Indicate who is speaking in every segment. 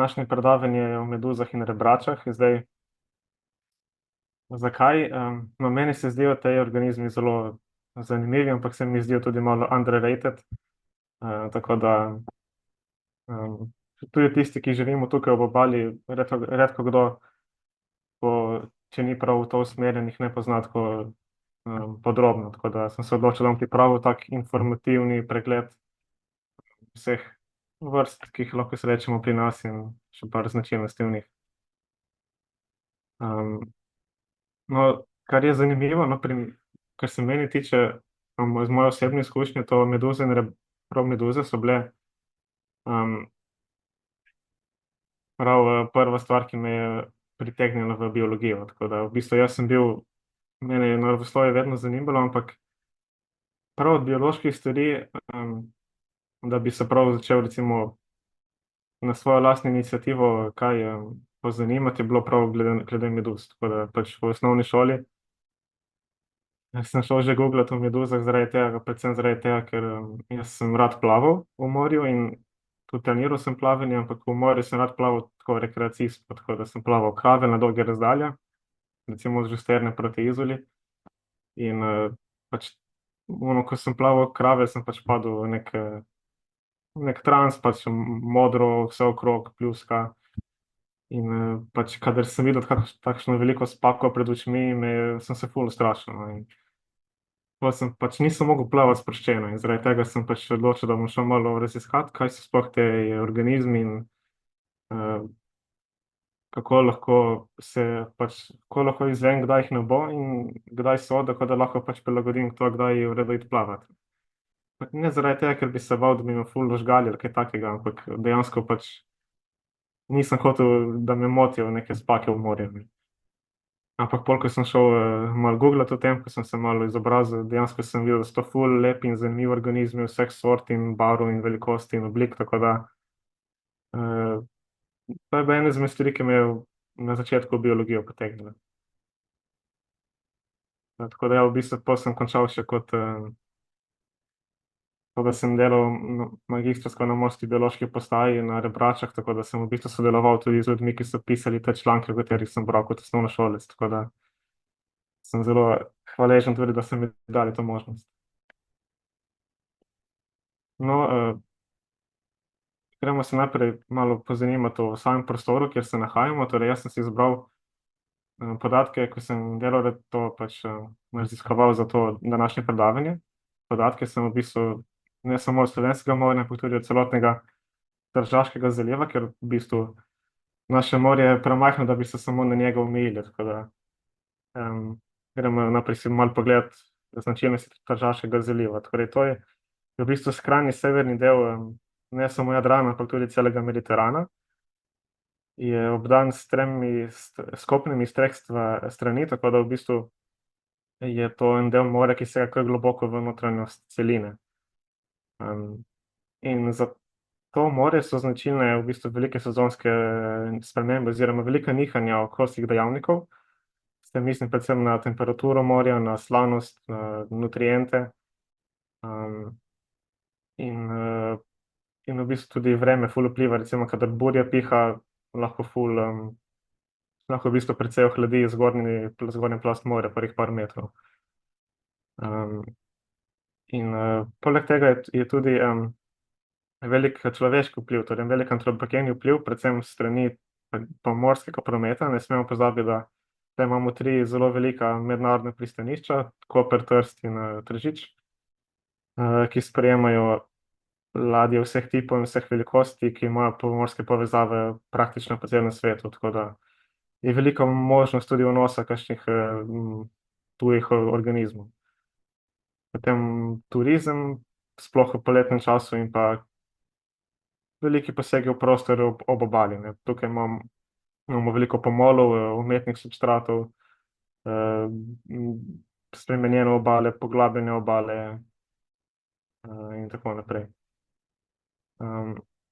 Speaker 1: Današnje predavanje je o meduzah in rebračah. Zdaj, zakaj? No, meni se zdijo ti organizmi zelo zanimivi, ampak se mi zdijo tudi malo underrated. Tako da tudi tisti, ki živimo tukaj ob obali, redko kdo, če ni prav v to usmerjen, jih ne pozna tako podrobno. Tako da sem se odločil, da bom pripravil tak informativni pregled vseh vrst, ki jih lahko srečamo pri nas in še par značilnosti v njih. No, kar je zanimivo, no, kar se meni tiče, iz moje osebne izkušnje, to meduze in prav meduze so bile prav prva stvar, ki me je pritegnila v biologijo. Tako da v bistvu mene je naravoslovje vedno zanimalo, ampak prav od bioloških stvari, da bi se prav začel recimo na svojo lastno iniciativo kaj pozanimati, je bilo prav glede meduz. Tako da pač v osnovni šoli sem šel že googlati o meduzah predvsem zaradi tega, ker jaz sem rad plaval v morju in tudi treniral sem plavanje, ampak v morju sem rad plaval tako rekreacijsko, tako da sem plaval krave na dolge razdalje, recimo od Žusterne proti Izoli. In pač, ko sem plaval krave, sem pač padel v nek trans, pač modro, vse okrog, pljuska. In pač, kadar sem videl takšno veliko spako pred očmi, sem se ful ustrašil, no. In pol sem pač nisem mogel plavati sproščeno in zaradi tega sem pač odločil, da bom šel malo raziskati, kaj so sploh te organizmi in kako lahko izvem, kdaj jih ne bo in kdaj so, tako da lahko pač prilagodim to, kdaj je v redu iti plavati. Ne zaradi tega, ker bi se bal, da bi me ful užgali ali kaj takega, ampak dejansko pač nisem hotel, da me motijo neke spake v morju. Ampak pol, ko sem šel malo googlati o tem, ko sem se malo izobrazil, dejansko sem videl, da so to ful lepi in zanimivi organizmi vseh sort in barv in velikosti in oblik, tako da to je bila ena izmed stvari, ki me je na začetku biologijo potegnila. Tako da ja, v bistvu pol sem končal še kot to, da sem delal magistrsko na morski biološki postaji na Rebračah, tako da sem v bistvu sodeloval tudi z ljudmi, ki so pisali te članke, v katerih sem bral kot osnovnošolec, tako da sem zelo hvaležen tudi, da so mi dali to možnost. No, gremo se najprej malo pozanimati o samem prostoru, kjer se nahajamo. Torej, jaz sem si izbral podatke, ko sem delal to pač raziskoval za to današnje predavanje. Podatke sem v bistvu ne samo od Slovenskega morja, ampak tudi od celotnega Tržaškega zaliva, ker v bistvu naše morje je premajhno, da bi se samo na njega omejili, tako da gremo naprej si malo pogledati značilnosti Tržaškega zaliva. Torej, to je v bistvu skrajni severni del ne samo Jadrana, ampak tudi celega Mediterana. Je obdan s kopnimi iz treh strani, tako da v bistvu je to en del morja, ki sega kar globoko v notranjost celine. In za to morje so značilne v bistvu velike sezonske spremembe oziroma velika nihanja okoljskih dejavnikov. S tem mislim predvsem na temperaturo morja, na slanost, na nutriente in v bistvu tudi vreme ful vpliva, recimo kadar burja piha, lahko v bistvu precej ohladi zgornji plast morja, prvih par metrov. In poleg tega je tudi velik človeški vpliv, torej velik antropogeni vpliv, predvsem s strani pomorskega prometa. Ne smemo pozabiti, da imamo 3 zelo velika mednarodna pristanišča, Koper, Trst in Tržič, ki sprejemajo ladje vseh tipov in vseh velikosti, ki imajo pomorske povezave praktično po celem svetu, tako da je velika možnost tudi vnosa kakšnih tujih organizmov. Potem turizem, sploh v poletnem času in pa veliki posegi v prostor ob obali, ne. Tukaj imamo veliko pomolov, umetnih substratov, spremenjene obale, poglabljene obale in tako naprej.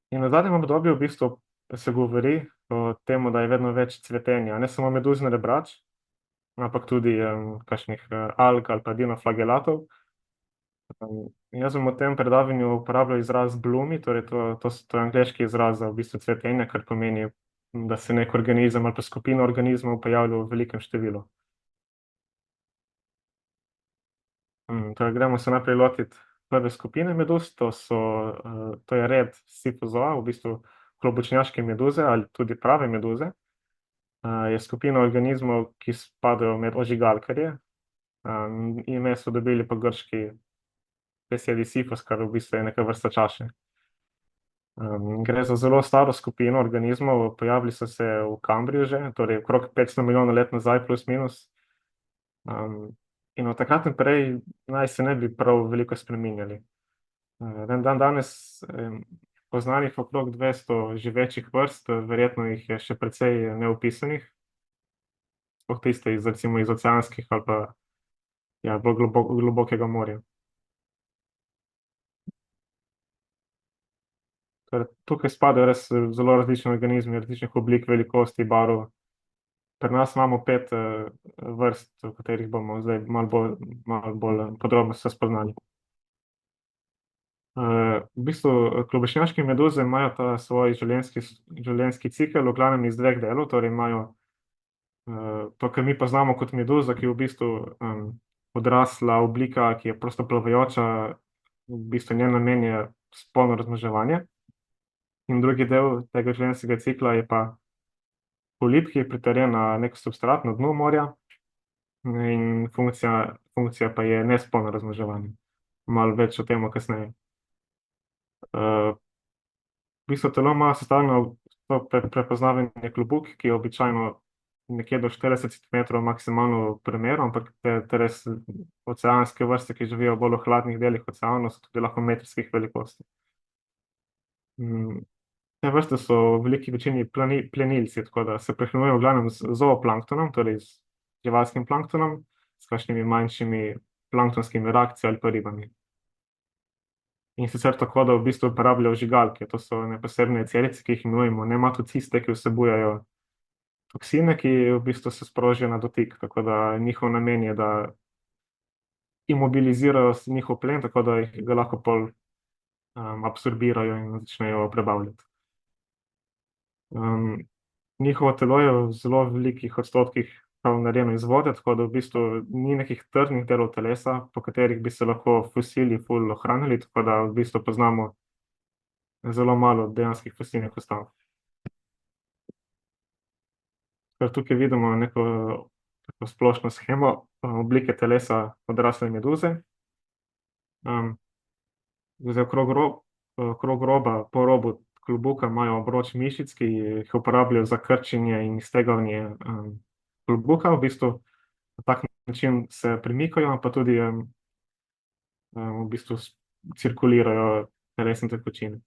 Speaker 1: In v zadnjem obdobju v bistvu se govori o tem, da je vedno več cvetenja, ne samo meduz in rebrač, ampak tudi kakšnih alg ali pa dinoflagelatov. Jaz bom v tem predavanju uporabljal izraz bloomi, torej to je angleški izraz za v bistvu cvetenje, kar pomeni, da se nek organizem ali pa skupina organizmov pojavlja v velikem številu. Torej gremo se najprej lotiti prve skupine meduz, to je red Scyphozoa, v bistvu klobučnjaške meduze ali tudi prave meduze. Je skupina organizmov, ki spadajo med ožigalkarje. Ime so dobili po grški besedi Siphos, kar v bistvu je neka vrsta čaše. Gre za zelo staro skupino organizmov, pojavili so se v Kambriju že, torej okrog 500 milijonov let nazaj, plus minus. In od takrat naprej naj se ne bi prav veliko spreminjali. Danes poznanih okrog 200 živečih vrst, verjetno jih je še precej neopisanih, sploh tiste recimo iz oceanskih ali pa ja, bolj globokega morja. Torej, tukaj spadajo res zelo različni organizmi, različnih oblik, velikosti, barv. Pri nas imamo 5 vrst, o katerih bomo zdaj malo bolj podrobno se spoznali. V bistvu klobučnjaške meduze imajo ta svoj življenjski cikel v glavnem iz dveh delov, torej imajo to, kar mi poznamo kot meduzo, ki je v bistvu odrasla oblika, ki je prosto plavajoča, v bistvu njen namen je spolno razmnoževanje. In drugi del tega življenjskega cikla je pa polip, ki je pritrjen na nek substrat na dnu morja, in funkcija pa je nespolno razmnoževanje. Malo več o tem kasneje. V bistvu telo ima sestavljeno to prepoznavanje klobuk, ki je običajno nekje do 40 centimetrov maksimalno v premeru, ampak te res oceanske vrste, ki živijo bolj v hladnih delih oceanov, so tudi lahko metrskih velikosti. Te vrste so v veliki večini plenilci, tako da se prehranjujejo v glavnem z zooplanktonom, torej z živalskim planktonom, s kakšnimi manjšimi planktonskimi reakcijami ali pa ribami. In sicer tako, da v bistvu uporabljajo žigalke, to so posebne celice, ki jih imenujemo nematociste, ki vsebujejo toksine, ki v bistvu se sprožijo na dotik, tako da njihov namen je, da imobilizirajo njihov plen, tako da ga lahko pol absorbirajo in začnejo prebavljati. Njihovo telo je v zelo velikih odstotkih narejeno iz vode, tako da v bistvu ni nekih trdnih delov telesa, po katerih bi se lahko fosili ful ohranili, tako da v bistvu poznamo zelo malo dejanskih fosilnih ostankov. Tukaj vidimo neko splošno shemo oblike telesa odrasle meduze. Zdaj okrog roba, po robu klobuka imajo obroč mišic, ki jih uporabljajo za krčenje in iztegavanje klobuka. V bistvu na tak način se premikajo, pa tudi v bistvu cirkulirajo telesne tekočine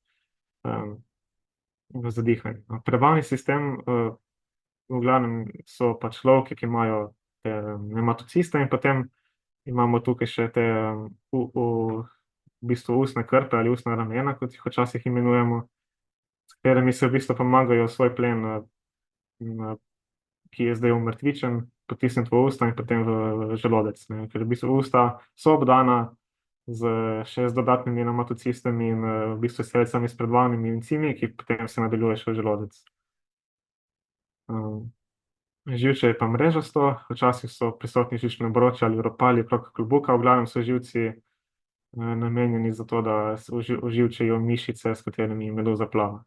Speaker 1: v zadihanje. Prebavni sistem v glavnem so pač lovke, ki imajo te nematociste, in potem imamo tukaj še te v bistvu ustne krpe ali ustna ramena, kot jih včasih imenujemo, s katerimi se v bistvu pomagajo svoj plen, ki je zdaj umrtvičen, potisniti v usta in potem v želodec, ker v bistvu usta so obdana še z dodatnimi nematocistami in v bistvu s celicami s predvalnimi encimi, ki potem se nadaljuje še v želodec. Živče je pa mrežasto, včasih so prisotni živčni obroči ali ropali okrog klobuka, v glavnem so živci namenjeni za to, da oživčajo mišice, s katerimi meduza plava.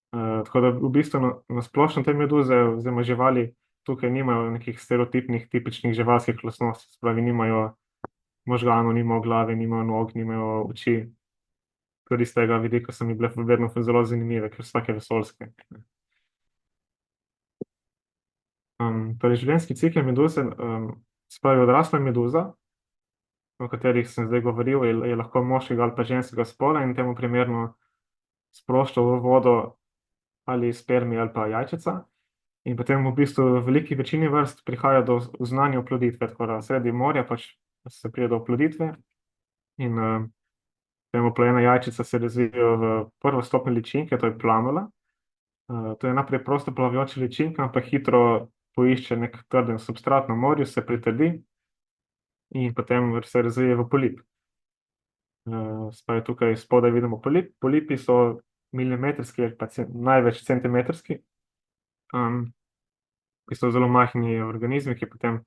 Speaker 1: Tako da v bistvu na splošno te meduze oziroma živali tukaj nimajo nekih stereotipnih, tipičnih živalskih lastnosti, se pravi nimajo možganov, nimajo glave, nimajo nog, nimajo oči. Tudi iz tega vidika so mi bile vedno zelo zanimive, ker so take vesoljske. Torej življenjski cikel meduze, se pravi odrasla meduza, o katerih sem zdaj govoril, je lahko moškega ali pa ženskega spola in temu primerno sprošča v vodo ali spermij ali pa jajčeca. In potem v bistvu v veliki večini vrst prihaja do zunanje oploditve, tako da sredi morja pač se pride do oploditve in potem oplojena jajčica se razvijajo v prvostopne ličinke, to je planula. To je najprej prosto plavajoča ličinka, ampak hitro poišče nek trden substrat na morju, se pritrdi in potem se razvije v polip. Spaj tukaj spodaj vidimo polipi so milimetrski ali pa največ centimetrski, ki so zelo majhni organizmi, ki potem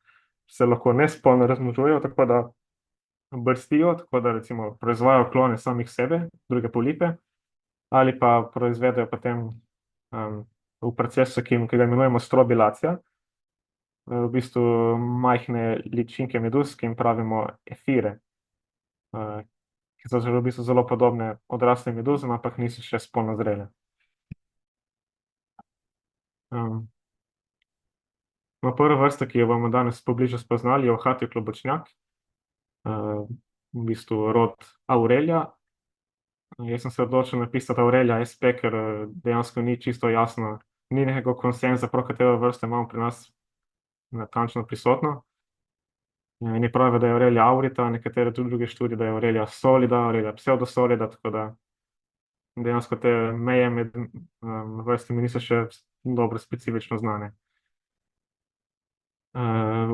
Speaker 1: se lahko nespolno razmnožujejo, tako da brstijo, tako da recimo proizvajajo klone samih sebe, druge polipe, ali pa proizvedejo potem v procesu, ki ga imenujemo strobilacija, v bistvu majhne ličinke meduz, ki jim pravimo efire, ki so v bistvu zelo podobne odraslim meduzam, ampak niso še spolno zrele. Prva vrsta, ki jo bomo danes pobliže spoznali, je ohati klobučnjak, v bistvu rod Aurelia. Jaz sem se odločil napisati Aurelia SP, ker dejansko ni čisto jasno, ni nekega konsenza, prav katero vrsto imamo pri nas natančno prisotno. Eni pravijo, da je Aurelia aurita, nekatere tudi druge študije, da je Aurelia solida, Aurelia pseudosolida, tako da dejansko te meje med vrstami niso še dobro specifično znane.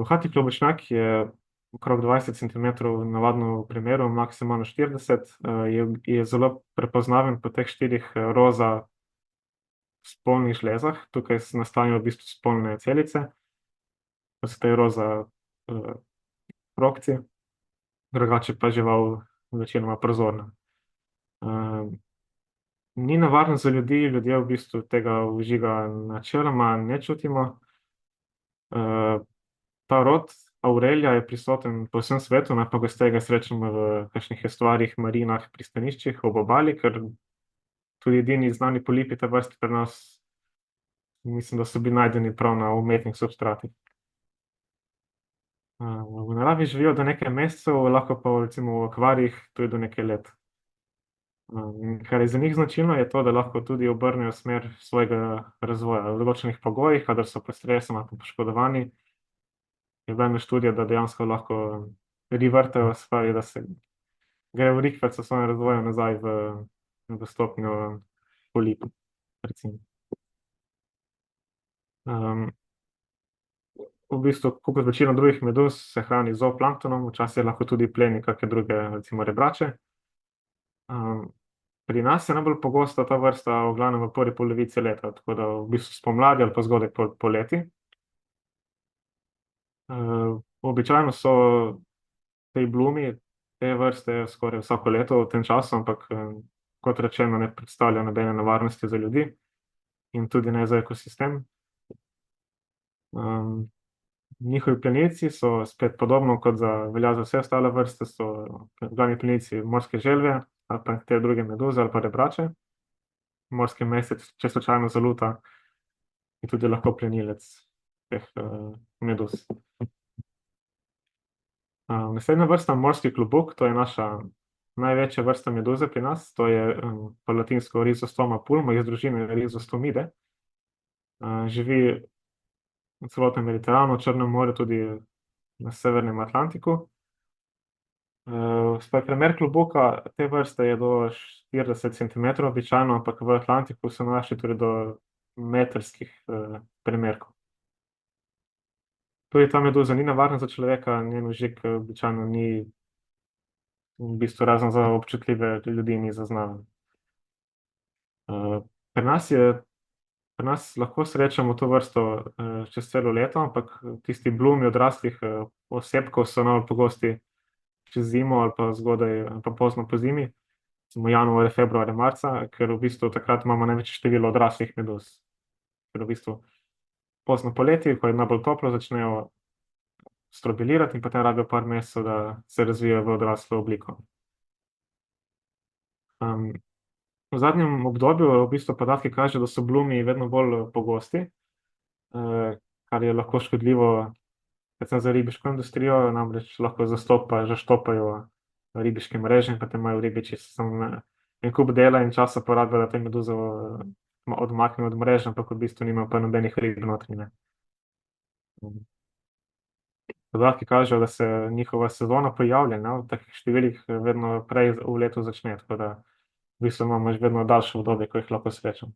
Speaker 1: Ohati klobučnjak je okrog 20 centimetrov, navadno v primeru, maksimalno 40, je zelo prepoznaven po teh 4 roza spolnih žlezah. Tukaj nastanejo v bistvu spolne celice, to so te roza frokci, drugače pa žival večinoma prozorna. Ni nevarno za ljudi, ljudje v bistvu tega vžiga načeloma ne čutimo. Ta rod Aurelia je prisoten po vsem svetu, najpogosteje ga srečamo v kakšnih estuarjih, marinah, pristaniščih, ob obali, ker tudi edini znani polipi te vrste pri nas, mislim, da so bili najdeni prav na umetnih substratih. V naravi živijo do nekaj mesecev, lahko pa recimo v akvarijih tudi do nekaj let. Kar je za njih značilno, je to, da lahko tudi obrnejo smer svojega razvoja v določenih pogojih, kadar so pod stresom ali poškodovani. Je bila ena študija, da dejansko lahko revrtajo stvari, da se grejo v rikverc v svojem razvoju nazaj v stopnjo polipa, recimo. V bistvu, kot večina drugih meduz, se hrani z zooplanktonom, včasih lahko tudi pleni kakšne druge, recimo rebrače. Pri nas je najbolj pogosta ta vrsta v glavnem v prvi polovici leta, tako da v bistvu spomladi ali pa zgodaj poleti. Običajno so tej blumi te vrste skoraj vsako leto v tem času, ampak kot rečeno, ne predstavlja nobene nevarnosti za ljudi in tudi ne za ekosistem. Njihovi plenilci so spet podobno, kot velja za vse ostale vrste, so glavni plenilci morske želve ali pa te druge meduze ali pa rebrače. Morski mesec, če slučajno zaluta, je tudi lahko plenilec teh meduz. Naslednja vrsta, morski klobuk, to je naša največja vrsta meduze pri nas, to je po latinsko Rhizostoma pulmo iz družine Rhizostomide. Živi v celotnem Mediteranu, Črnem morju, tudi na severnem Atlantiku. Premer klobuka te vrste je do 40 centimetrov običajno, ampak v Atlantiku so našli tudi do metrskih premerkov. Tudi ta meduza ni nevarna za človeka, njen vžig običajno ni, v bistvu razen za občutljive ljudi, ni zaznaven. Pri nas lahko srečamo to vrsto čez celo leto, ampak tisti blumi odraslih osebkov so najbolj pogosti čez zimo ali pa zgodaj ali pa pozno po zimi, recimo januarja, februarja, marca, ker v bistvu takrat imamo največje število odraslih meduz. Ker v bistvu pozno poleti, ko je najbolj toplo, začnejo strobilirati in potem rabijo par mesecev, da se razvijajo v odraslo obliko. V zadnjem obdobju v bistvu podatki kažejo, da so blumi vedno bolj pogosti, kar je lahko škodljivo predvsem za ribiško industrijo, namreč lahko zaštopajo ribiške mreže in potem imajo ribiči en kup dela in časa porabijo, da te meduze odmaknejo od mreže, ampak v bistvu nimajo pa nobenih rib notri, ne. Podatki kažejo, da se njihova sezona pojavljanja v takih številih vedno prej v letu začne, tako da v bistvu imamo že vedno daljše obdobje, ko jih lahko srečamo.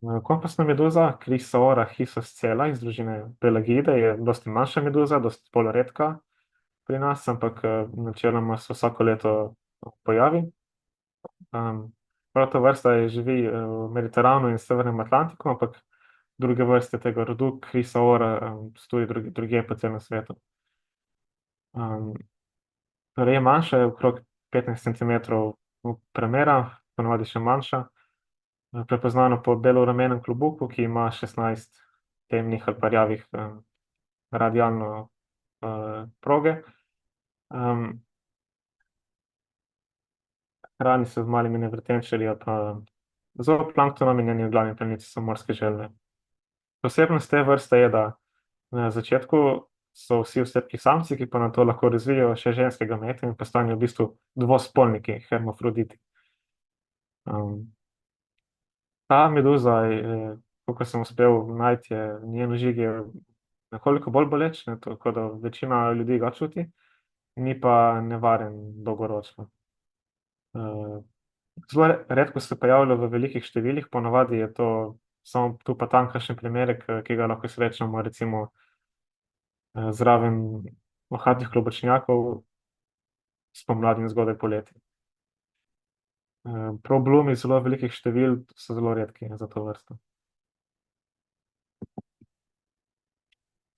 Speaker 1: Kompasna meduza, Chrysaora hysoscella iz družine Pelagiidae, je dosti manjša meduza, dosti bolj redka. pri nas, ampak načeloma se vsako leto pojavi. Prav ta vrsta živi v Mediteranu in Severnem Atlantiku, ampak druge vrste tega rodu Chrysaora so tudi drugje po celem svetu. Torej je manjša, je okrog 15 centimetrov premera, ponavadi še manjša. Prepoznano po belo-rumenem klobuku, ki ima 16 temnih ali pa rjavih radialno proge. Hrani se z malimi nevrtenčarji ali pa zooplanktonom in njeni glavni plenilci so morske želve. Posebnost te vrste je, da na začetku so vsi osebki samci, ki pa nato lahko razvijajo še ženskega meta in postanejo v bistvu dvospolniki, hermafroditi. Ta meduza, kolikor sem uspel najti, njen ožig je nekoliko bolj boleč, tako da večina ljudi ga čuti, ni pa nevaren dolgoročno. Zelo redko se pojavlja v velikih številih, ponavadi je to samo tu pa tam kakšen primerek, ki ga lahko srečamo recimo zraven ohatih klobučnjakov spomladi in zgodaj poleti. Prav blumi zelo velikih števil so zelo redki za to vrsto.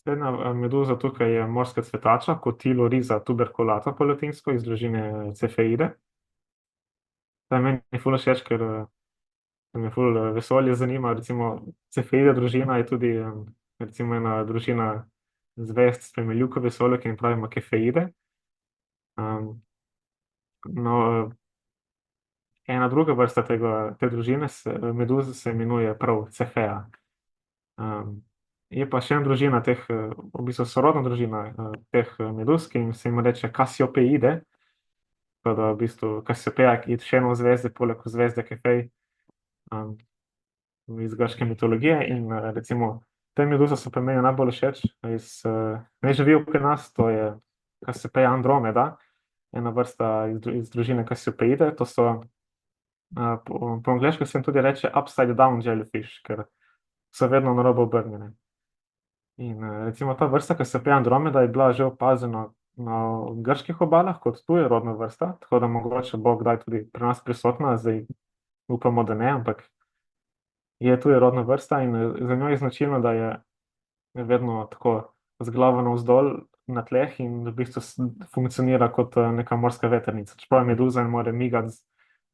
Speaker 1: Naslednja meduza tukaj je morska cvetača, Cotyloryza tuberculata po latinsko, iz družine Cefeidae. Ta je meni ful všeč, ker me ful vesolje zanima, recimo Cefeidae družina je tudi recimo ena družina zvezd s primerljivko vesolja, ki jim pravimo Kefeide. No, ena druga vrsta te družine meduze se imenuje prav Cefea. Je pa še ena družina teh, v bistvu sorodna družina teh meduz, ki se jim reče Cassiopeidae. Tako da v bistvu Cassiopeia je še ena zvezda, poleg zvezde Kefej, iz grške mitologije in recimo te meduze so pa meni najbolj všeč, ne živijo pri nas, to je Cassiopeia andromeda, ena vrsta iz družine Cassiopeidae, to so, po angleško se jim tudi reče upside down jellyfish, ker so vedno na robu obrnjene. In recimo ta vrsta Cassiopeia andromeda je bila že opazena na grških obalah kot tujerodna vrsta, tako da mogoče bo kdaj tudi pri nas prisotna, zdaj upamo, da ne, ampak je tujerodna vrsta in za njo je značilno, da je vedno tako z glavo navzdol na tleh in v bistvu funkcionira kot neka morska vetrnica. Čeprav je meduza in mora migati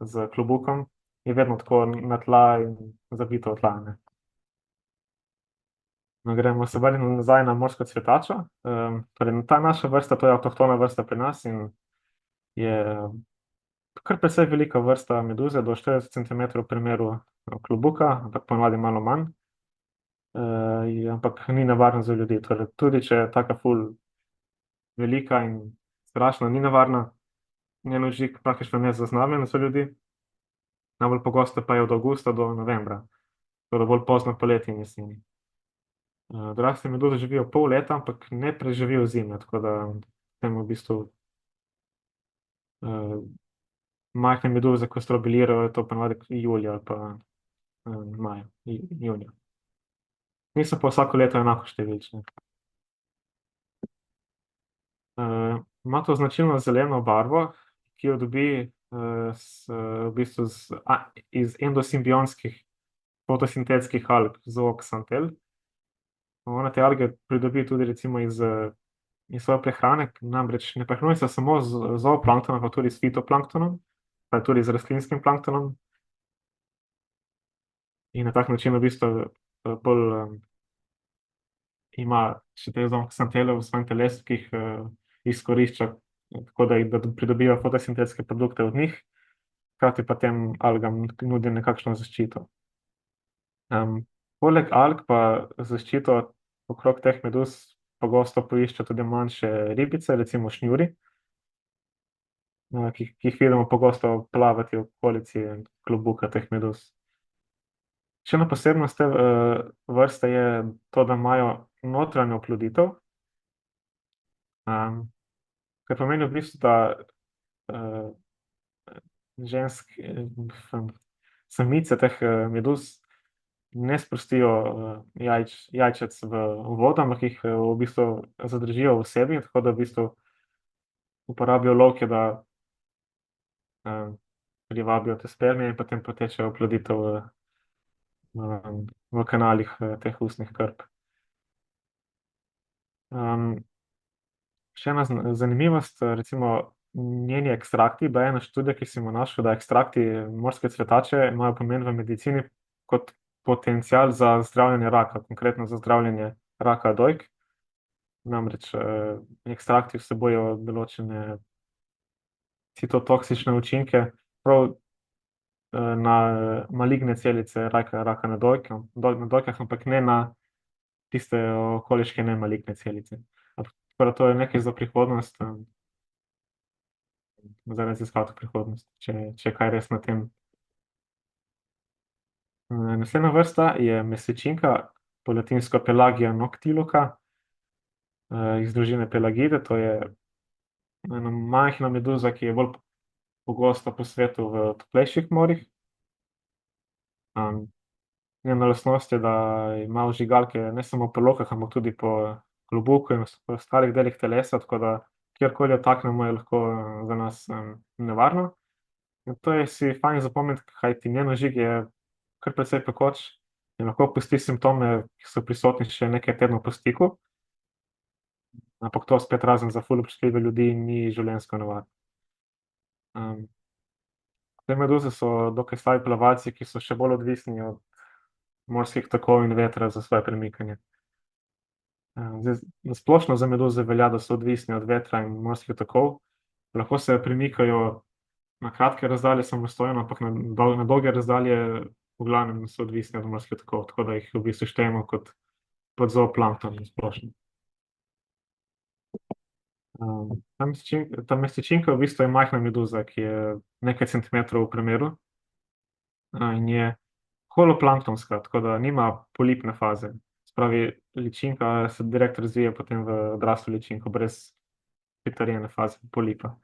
Speaker 1: z klobukom, je vedno tako na tla in zabito v tla, ne. No, gremo se vrniti nazaj na morsko cvetačo. Torej ta naša vrsta, to je avtohtona vrsta pri nas in je kar precej velika vrsta meduze, do 40 centimetrov v primeru klobuka, ampak ponavadi malo manj. Ampak ni nevarna za ljudi, torej tudi če je taka ful velika in strašna, ni nevarna, njen ožig praktično nezaznaven za ljudi. Najbolj pogosto pa je od avgusta do novembra, torej bolj pozno poleti in jeseni. Odrasle meduze živijo pol leta, ampak ne preživijo zime, tako da temu v bistvu majhne meduze, ko strobilirajo, je to ponavadi julija ali pa maja, junija. Niso pa vsako leto enako številčne. Ima to značilno zeleno barvo, ki jo dobi v bistvu iz endosimbionskih fotosintetskih alg zooxantel. Ona te alge pridobi tudi recimo iz svoje prehrane, namreč ne prehranjuje se samo z zooplanktonom, pa tudi s fitoplanktonom, pa tudi z rastlinskim planktonom. In na tak način v bistvu bolj ima še te zooxantele v svojem telesu, ki jih izkorišča, tako da pridobiva fotosintetske produkte od njih, hkrati pa tem algam nudi nekakšno zaščito. Poleg alg pa zaščito okrog teh meduz pogosto poiščejo tudi manjše ribice, recimo šnjuri, ki jih vidimo pogosto plavati v okolici klobuka teh meduz. Še ena posebnost te vrste je to, da imajo notranjo oploditev, kar pomeni v bistvu, da samice teh meduz ne spustijo jajčec v vodo, ampak jih v bistvu zadržijo v sebi, tako da v bistvu uporabijo lovke, da um, privabijo te spermije in potem potečejo oploditev v kanalih teh ustnih krp. Um, Še ena zanimivost, recimo njeni ekstrakti, bila je ena študija, ki sem jo našel, da ekstrakti morske cvetače imajo pomen v medicini kot potencial za zdravljenje raka, konkretno za zdravljenje raka dojk. Namreč ekstrakti vsebojo določene citotoksične učinke, prav na maligne celice raka na dojkah, ampak ne na tiste okoliške nemaligne celice. Tako da to je nekaj za prihodnost, za raziskati v prihodnost, če je kaj res na tem. Naslednja vrsta je mesečinka, po latinsko Pelagia noctiluca, iz družine Pelagide. To je ena majhna meduza, ki je bolj pogosta po svetu v toplejših morjih. Njena lastnost je, da ima ožigalke ne samo po lokah, ampak tudi po klobuku in ostalih delih telesa, tako da kjerkoli jo taknemo, je lahko za nas nevarno. In to je si fajn zapomniti, kajti njen ožig je kar precej pekoč in lahko pusti simptome, ki so prisotni še nekaj tednov po stiku, ampak to spet razen za ful občutljive ljudi ni življenjsko nevarno. Te meduze so dokaj slabi plavalci, ki so še bolj odvisni od morskih tokov in vetra za svoje premikanje. Zdaj, na splošno za meduze velja, da so odvisni od vetra in morskih tokov. Lahko se premikajo na kratke razdalje samostojno, ampak na dolge razdalje v glavnem so odvisni od morskih tokov, tako da jih v bistvu štejemo kot zooplankton na splošno. Ta mesečinka v bistvu je majhna meduza, ki je nekaj centimetrov v premeru, in je holoplanktonska, tako da nima polipne faze. Se pravi, ličinka se direkt razvije potem v odraslo ličinko brez pritrjene faze polipa.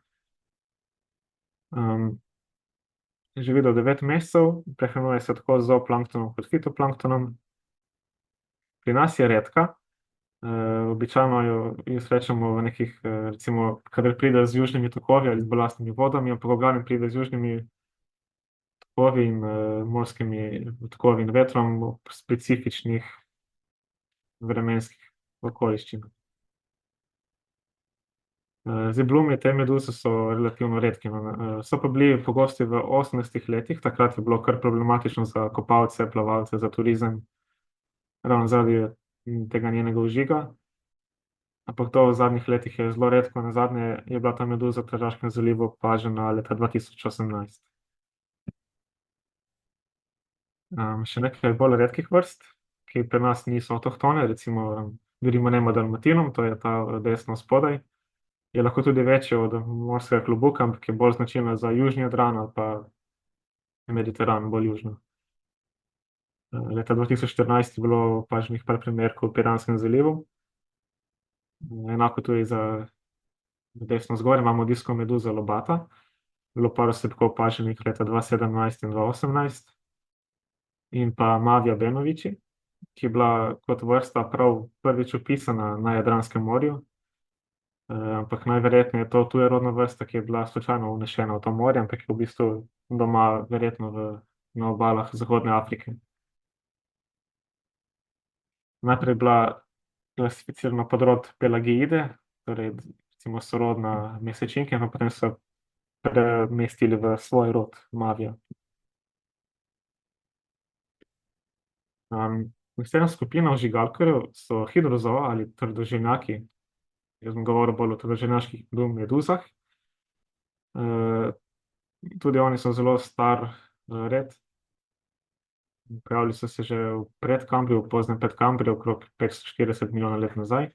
Speaker 1: Živi do 9 mesecev, prehranjuje se tako z zooplanktonom kot fitoplanktonom. Pri nas je redka, običajno jo srečamo v nekih, recimo, kadar pride z južnimi tokovi ali z balastnimi vodami, ampak v glavnem pride z južnimi tokovi in morskimi tokovi in vetrom v specifičnih vremenskih okoliščinah. Zdaj, blumi te meduze so relativno redki, so pa bili pogosti v 80. letih, takrat je bilo kar problematično za kopalce, plavalce, za turizem, ravno zaradi tega njenega ožiga. Ampak to v zadnjih letih je zelo redko, nazadnje je bila ta meduza v Tržaškem zalivu opažena leta 2018. Še nekaj bolj redkih vrst, ki pri nas niso avtohtone, recimo Virimonema dalmatinum, to je ta desno spodaj, je lahko tudi večja od morskega klobuka, ampak je bolj značilna za južni Jadran ali pa Mediteran, bolj južno. Leta 2014 je bilo opaženih par primerkov v Piranskem zalivu. Enako tudi za desno zgoraj imamo disko meduzo lobata, bilo par osebkov opaženih leta 2017 in 2018. In pa Mavia benoviči, ki je bila kot vrsta prav prvič opisana na Jadranskem morju, ampak najverjetneje je to tujerodna vrsta, ki je bila slučajno vnešena v to morje, ampak je v bistvu doma verjetno na obalah Zahodne Afrike. Najprej je bila klasificirana pod rod Pelagiide, torej recimo sorodna mesečinke, in potem so premestili v svoj rod Mavia. Naslednja skupina ožigalkarjev so hidrozoa ali trdoženjaki. Jaz bom govoril bolj o trdoženjaških meduzah. Tudi oni so zelo star red. Pojavili so se že v predkambriju, v poznem predkambriju, okrog 540 milijonov let nazaj.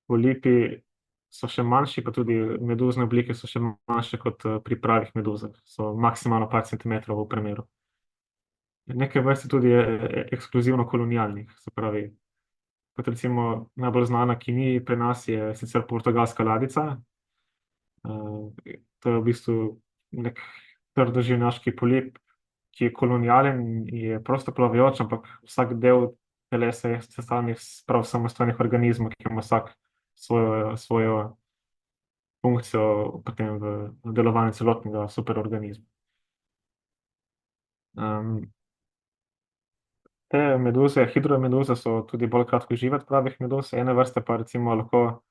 Speaker 1: Polipi so še manjši, pa tudi meduzne oblike so še manjše kot pri pravih meduzah. So maksimalno par centimetrov v premeru. Nekaj vrst je tudi ekskluzivno kolonialnih, se pravi, kot recimo najbolj znana, ki ni pri nas, je sicer portugalska ladica. To je v bistvu nek trdoženjaški polip, ki je kolonialen in je prosto plavajoč, ampak vsak del telesa je sestavljenih iz prav samostojnih organizmov, ki ima vsak svojo funkcijo potem v delovanju celotnega superorganizma. Te meduze, hidromeduze so tudi bolj kratkožive od pravih meduz, ene vrste pa recimo lahko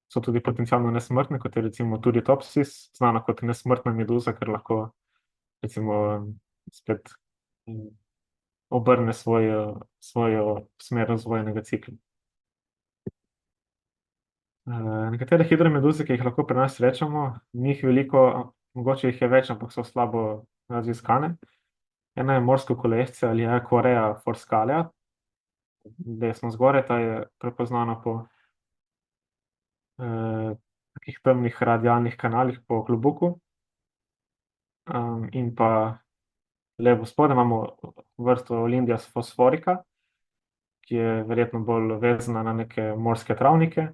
Speaker 1: so tudi potencialno nesmrtne, kot je recimo Turritopsis, znana kot nesmrtna meduza, ker lahko recimo spet obrne svojo smer razvojnega cikla. Nekatere hidromeduze, ki jih lahko pri nas srečamo, ni jih veliko, mogoče jih je več, ampak so slabo raziskane. Ena je morsko kolesce ali Aquarea forskalea, desno zgoraj, ta je prepoznana po takih temnih radialnih kanalih po klobuku. In pa levo spodaj imamo vrsto Olindias fosforica, ki je verjetno bolj vezana na neke morske travnike.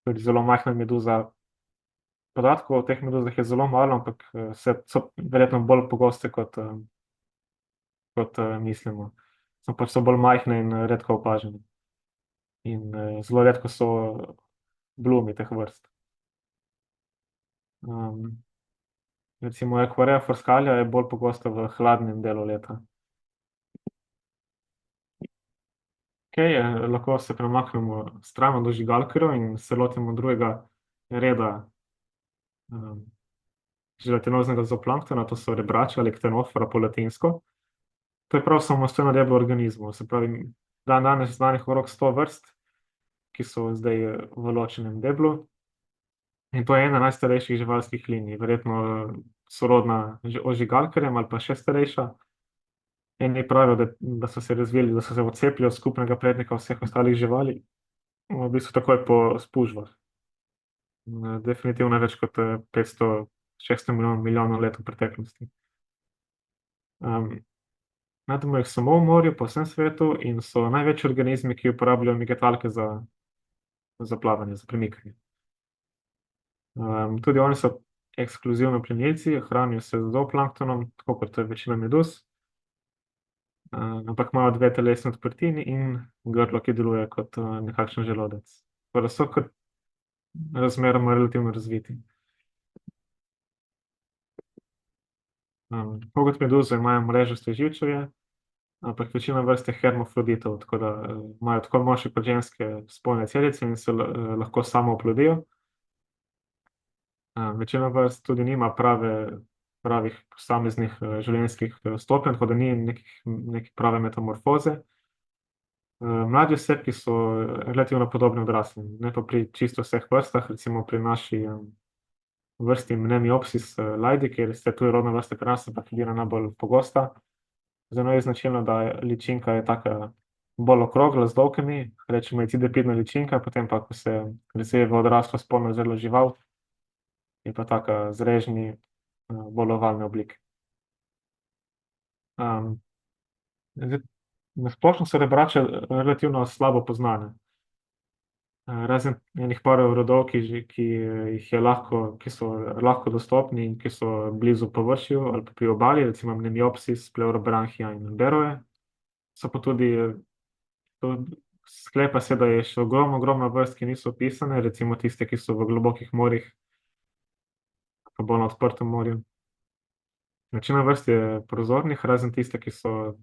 Speaker 1: Tudi zelo majhna meduza. Podatkov o teh meduzah je zelo malo, ampak so verjetno bolj pogoste, kot mislimo. So bolj majhne in redko opažene. In zelo redko so blumi teh vrst. Recimo Aquarea forskalea je bolj pogosta v hladnem delu leta. Okej, lahko se premaknemo stran od ožigalkarjev in se lotimo drugega reda želatinoznega zooplanktona, to so rebrači ali Ctenophora po latinsko. To je prav samostojno deblo organizmov, se pravi, danes znanih okrog 100 vrst, ki so zdaj v ločenem deblu. In to je ena najstarejših živalskih linij, verjetno sorodna ožigalkarjem ali pa še starejša. Eni pravijo, da so se razvili, da so se odcepili od skupnega prednika vseh ostalih živali, v bistvu takoj po spužvah. Definitivno več kot 500-600 milijonov let v preteklosti. Najdemo jih samo v morju, po vsem svetu in so največji organizmi, ki uporabljajo migetalke za plavanje, za premikanje. Tudi oni so ekskluzivni plenilci, hranijo se z zooplanktonom, tako kot večina meduz, ampak imajo dve telesni odprtini in grlo, ki deluje kot nekakšen želodec. Torej so kot razmeroma relativno razviti. Tako kot meduze imajo mrežasto živčevje, ampak večina vrst je hermafroditov, tako da imajo tako moški kot ženske spolne celice in se lahko samo oplodijo. Večina vrst tudi nima pravih posameznih življenjskih stopenj, tako da ni neke prave metamorfoze. Mladi osebki so relativno podobni odraslim, ne pa pri čisto vseh vrstah, recimo pri naši vrsti Mnemiopsis lajdi, kjer se tu rodna vrsta pri nas, ampak edina najbolj pogosta. Za njo je značilno, da ličinka je taka bolj okrogla z dolkami, rečemo icidepidna ličinka, potem pa, ko se razvije v odraslo spolno zrelo žival, je pa taka zrežni, bolj ovalne oblike. Na splošno so rebrače relativno slabo poznane. Razen enih parov rodov, ki so lahko dostopni in ki so blizu površju ali pa pri obali, recimo Mnemiopsis, Pleurobranchia in Beroe. So pa tudi, sklepa se, da je še ogromno vrst, ki niso opisane, recimo tiste, ki so v globokih morjih, pa bolj na odprtem morju. Večina vrst je prozornih, razen tiste, ki so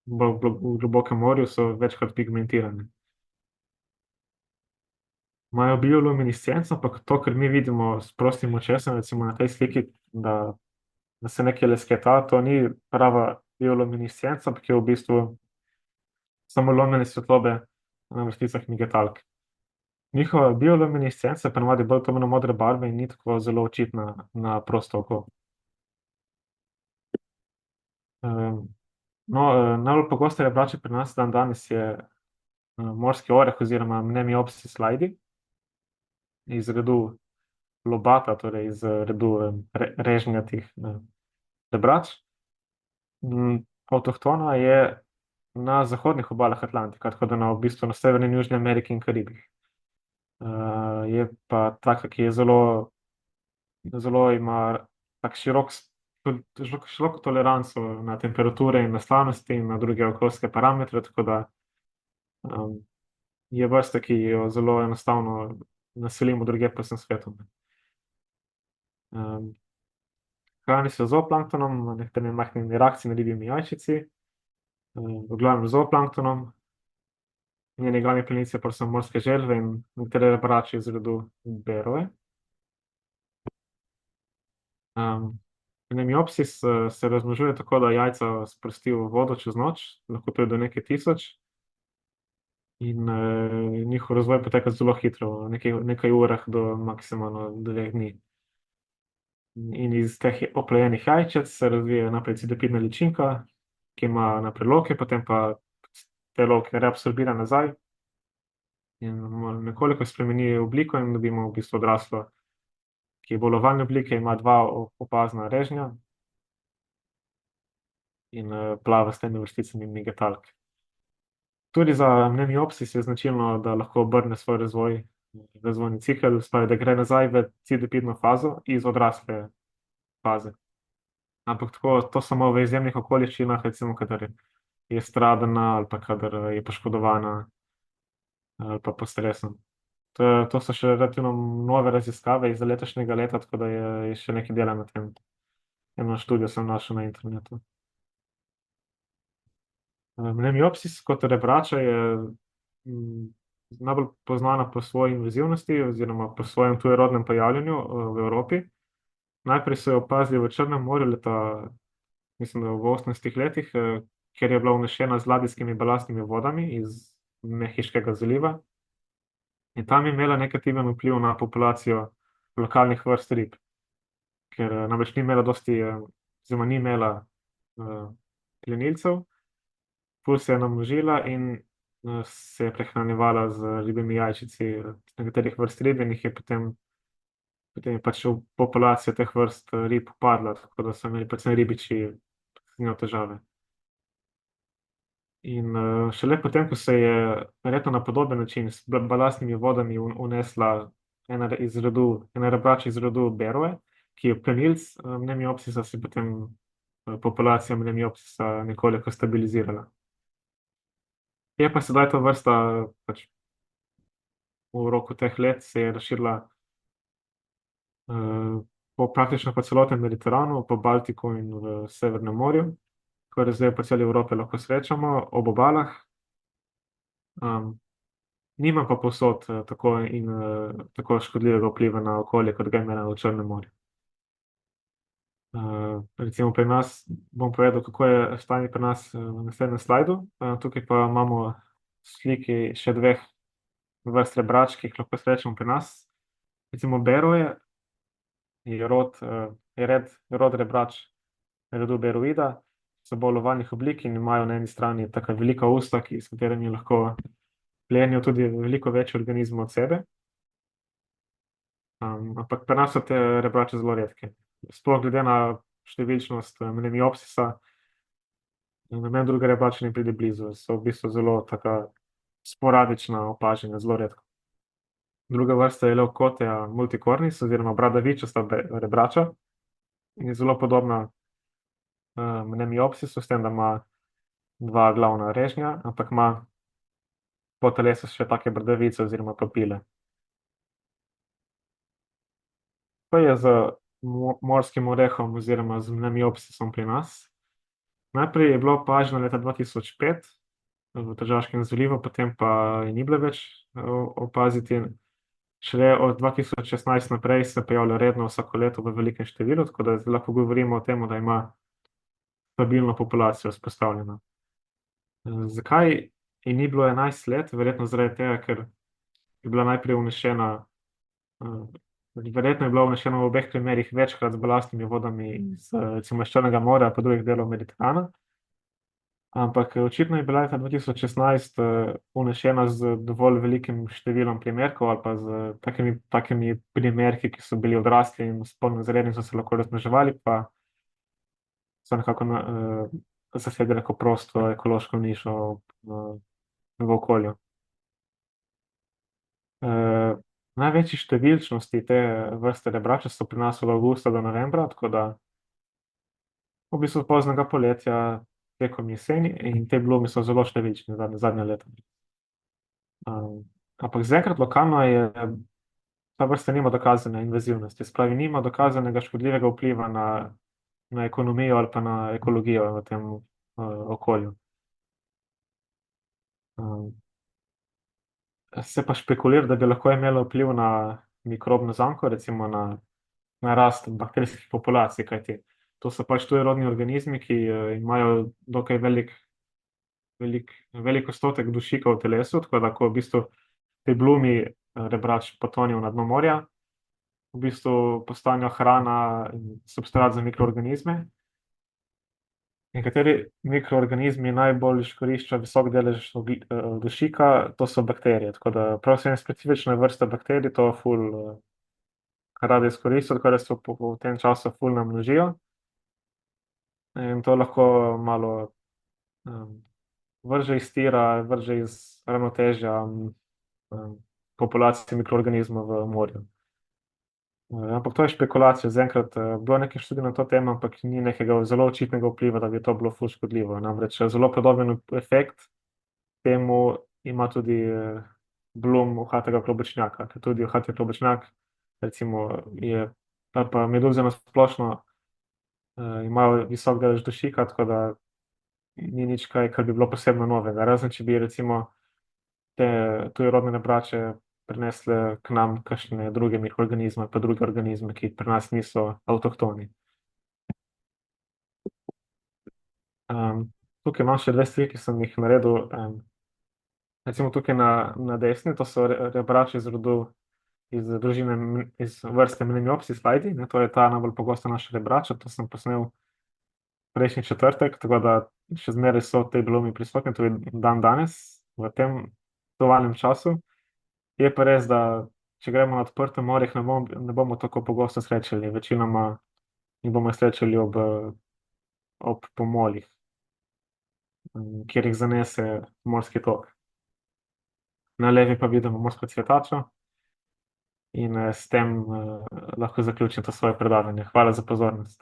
Speaker 1: bolj v globokem morju, so večkrat pigmentirane. Imajo bioluminescenco, ampak to, kar mi vidimo s prostim očesom, recimo na tej sliki, da se nekaj lesketa, to ni prava bioluminescenca, ampak je v bistvu samo lomljenje svetlobe na vrsticah migetalk. Njihova bioluminescenca je ponavadi bolj temnomodre barve in ni tako zelo očitna na prosto oko. Najbolj pogoste rebrače pri nas dandanes je morski oreh oziroma Mnemiopsis lajdi iz rodu lobata, torej iz rodu režnjatih rebrač. Avtohtona je na zahodnih obalah Atlantika, tako da v bistvu na Severni in Južni Ameriki in Karibih. Je pa taka, ki je zelo ima tak širok široko toleranco na temperature in na slavnosti in na druge okoljske parametre, tako da um, je vrsta, ki jo zelo enostavno naselimo drugje po vsem svetu. Um, Hrani se z zooplanktonom, nekaterimi majhnimi rakci, ribjimi jajčici, v glavnem z zooplanktonom. Njeni glavni plenilci pa so morske želve in nekatere rebrače iz rodu Beroe. Nemiopsis se razmnožuje tako, da jajca sprosti v vodo čez noč, lahko to je do nekaj tisoč. In njihov razvoj poteka zelo hitro, v nekaj urah do maksimalno 2 dni. In iz teh oplojenih jajčec se razvije najprej cidopidna ličinka, ki ima najprej loke, potem pa te loke reabsorbira nazaj in nekoliko spremeni obliko in dobimo v bistvu odraslo, ki je bolj ovalne oblike, ima 2 opazna režnja in plava s temi vrsticami migetalk. Tudi za Mnemiopsis je značilno, da lahko obrne svoj razvojni cikel, spravi, da gre nazaj v cidopidno fazo iz odrasle faze. Ampak tako, to samo v izjemnih okoliščinah, recimo, kadar je stradana ali pa kadar je poškodovana ali pa pod stresom. To so še relativno nove raziskave iz letošnjega leta, tako da je še nekaj dela na tem. Eno študijo sem našel na internetu. Mnemiopsis kot rebrača je najbolj poznana po svoji invazivnosti oziroma po svojem tujerodnem pojavljanju v Evropi. Najprej so jo opazili v Črnem morju leta, mislim, da v 80. letih, kjer je bila vnešena z ladijskimi balastnimi vodami iz Mehiškega zaliva. In tam je imela negativen vpliv na populacijo lokalnih vrst rib, ker namreč ni imela dosti, oziroma ni imela plenilcev, ful se je namnožila in se je prehranjevala z ribjimi jajčici nekaterih vrst rib in jih je potem je pač populacija teh vrst rib upadla, tako da so imeli predvsem ribiči z njo težave. In šele potem, ko se je verjetno na podoben način s balastnimi vodami unesla ena rebrača iz rodu Beroe, ki je plenilec Mnemiopsisa, se je potem populacija Mnemiopsisa nekoliko stabilizirala. Je pa sedaj ta vrsta pač v roku teh let se je razširila praktično po celotnem Mediteranu, po Baltiku in v Severnem morju, kar zdaj po celi Evropi lahko srečamo, ob obalah. Nima pa povsod tako škodljivega vpliva na okolje, kot ga je imela v Črnem morju. Recimo pri nas, bom povedal, kako je stanje pri nas na naslednjem slajdu. Tukaj pa imamo sliki še 2 vrst rebrač, ki jih lahko srečamo pri nas. Recimo Beroe je rod rebrač rodu Beroida, so bolj ovalnih oblik in imajo na eni strani taka velika usta, s katerimi lahko plenijo tudi veliko večje organizme od sebe. Ampak pri nas so te rebrače zelo redke. Sploh glede na številčnost Mnemiopsisa, noben druga rebrača ne pride blizu, so v bistvu zelo taka sporadična opažanja, zelo redko. Druga vrsta je Leucothea multicornis oziroma bradavičasta rebrača in je zelo podobna Mnemiopsisu, s tem, da ima 2 glavna režnja, ampak ima po telesu še take bradavice oziroma papile. To je z morskim orehom oziroma z Mnemiopsisom pri nas. Najprej je bilo opaženo leta 2005 v Tržaškem zalivu, potem pa je ni bilo več opaziti. Šele od 2016 naprej se pojavlja redno vsako leto v velikem številu, tako da lahko govorimo o tem, da ima stabilno populacijo vzpostavljeno. Zakaj je ni bilo 11 let? Verjetno zaradi tega, ker je bila najprej vnešena, verjetno je bila vnešena v obeh primerih večkrat z balastnimi vodami recimo iz Črnega morja pa drugih delov Mediterana. Ampak očitno je bila leta 2016 vnešena z dovolj velikim številom primerkov ali pa z takimi primerki, ki so bili odrasli in polnozreli in so se lahko razmnoževali, pa so nekako zasedli neko prosto ekološko nišo v okolju. Največji številčnosti te vrste rebrača so pri nas od avgusta do novembra, tako da v bistvu poznega poletja tekom jeseni in te blumi so zelo številčne zadnje leto. Ampak zaenkrat lokalno je ta vrsta nima dokazane invazivnosti, spravi nima dokazanega škodljivega vpliva na ekonomijo ali pa na ekologijo v tem okolju. Um, Se pa špekulira, da bi lahko imelo vpliv na mikrobno zanko, recimo na rast bakterijskih populacij, kajti to so pač tujerodni organizmi, ki imajo dokaj velik odstotek dušika v telesu, tako da ko v bistvu te blumi rebrač potonijo na dno morja, v bistvu postanejo hrana in substrat za mikroorganizme. Nekateri mikroorganizmi najbolj izkoriščajo visok delež dušika, to so bakterije. Tako da prav vse specifične vrste bakterij to ful rade izkoristijo, tako da se v tem času ful namnožijo. In to lahko malo vrže iz tira, vrže iz ravnotežja populacije mikroorganizmov v morju. Ampak to je špekulacija. Zaenkrat bilo nekaj študij na to temo, ampak ni nekega zelo očitnega vpliva, da bi to bilo ful škodljivo. Namreč zelo podoben efekt temu ima tudi blum uhatega klobučnjaka, ker tudi uhati klobučnjak recimo je, ali pa meduze na splošno imajo visok delež dušika, tako da ni nič kaj, kar bi bilo posebno novega. Razen če bi recimo te tujerodne nebrače prinesle k nam kakšne druge mikroorganizme, pa druge organizme, ki pri nas niso avtohtoni. Tukaj imam še dve sliki, ki sem jih naredil. Recimo tukaj na desni, to so rebrači iz rodu, iz družine, iz vrste Meneniopsis lajdi, to je ta najbolj pogosta naša rebrača, to sem posnel prejšnji četrtek, tako da še zmeraj so te blumi prisotni, tudi dan danes, v tem aktualnem času. Je pa res, da če gremo na odprtem morjih, ne bomo tako pogosto srečali, večinoma jih bomo srečali ob pomolih, kjer jih zanese morski tok. Na levi pa vidimo morsko cvetačo in s tem lahko zaključim to svoje predavanje. Hvala za pozornost.